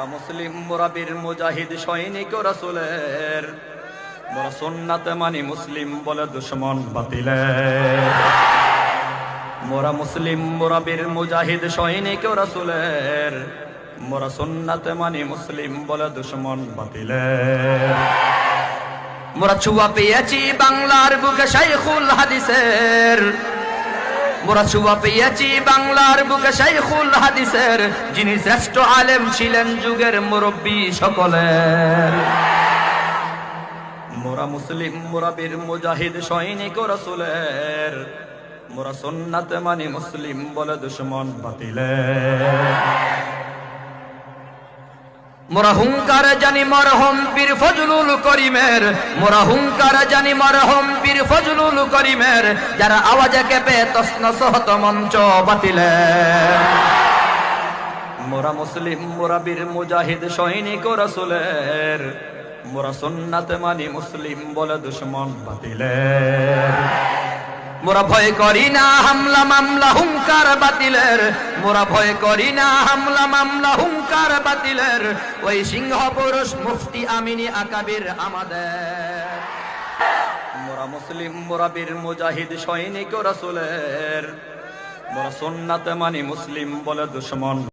মোরা মুসলিম মোরা বীর মুজাহিদ সৈনিক রাসূলের, মোরা সুন্নাতে মানি মুসলিম বলে দুশমন বাতিলের। মোরা মুসলিম মোরা বীর মুজাহিদ সৈনিক রাসূলের, মোরা সুন্নাতে মানি মুসলিম বলে দুশমন বাতিলের। মোরা ছুয়া পেয়েছি বাংলার বুকে শাইখুল হাদিসের, মোরা ছুয়া পেয়েছি বাংলার বুকে শাইখুল হাদিসের, যিনি শ্রেষ্ঠ আলেম ছিলেন যুগের মুরব্বী সকলের। মোরা মুসলিম মোরা বীর মুজাহিদ সৈনিক রাসূলের, মোরা সুন্নাতে মানি মুসলিম বলে দুশমন বাতিলের। মোরা হুঙ্কার জানি মরহম পীর ফজলুল করিমের, মোরা হুঙ্কার জানি মরহম পীর ফজলুল করিমের, যারা আওয়াজে কেঁপে তছনছ হত মঞ্চ বাতিলের। মোরা মুসলিম মোরা বীর মুজাহিদ সৈনিক রাসূলের, মোরা সুন্নাতে মানি মুসলিম বলে দুশমন বাতিলের। মোরা ভয় করি না হামলা মামলা হুঙ্কার বাতিলের, মোরা ভয় করি না হামলা মামলা হুঙ্কার বাতিলের, ওই সিংহ পুরুষ মুফতি আমিনী আকাবির আমাদের। মোরা মুসলিম মোরা বীর মুজাহিদ সৈনিক রাসূলের, মোরা সুন্নাতে মানি মুসলিম বলে দুশমন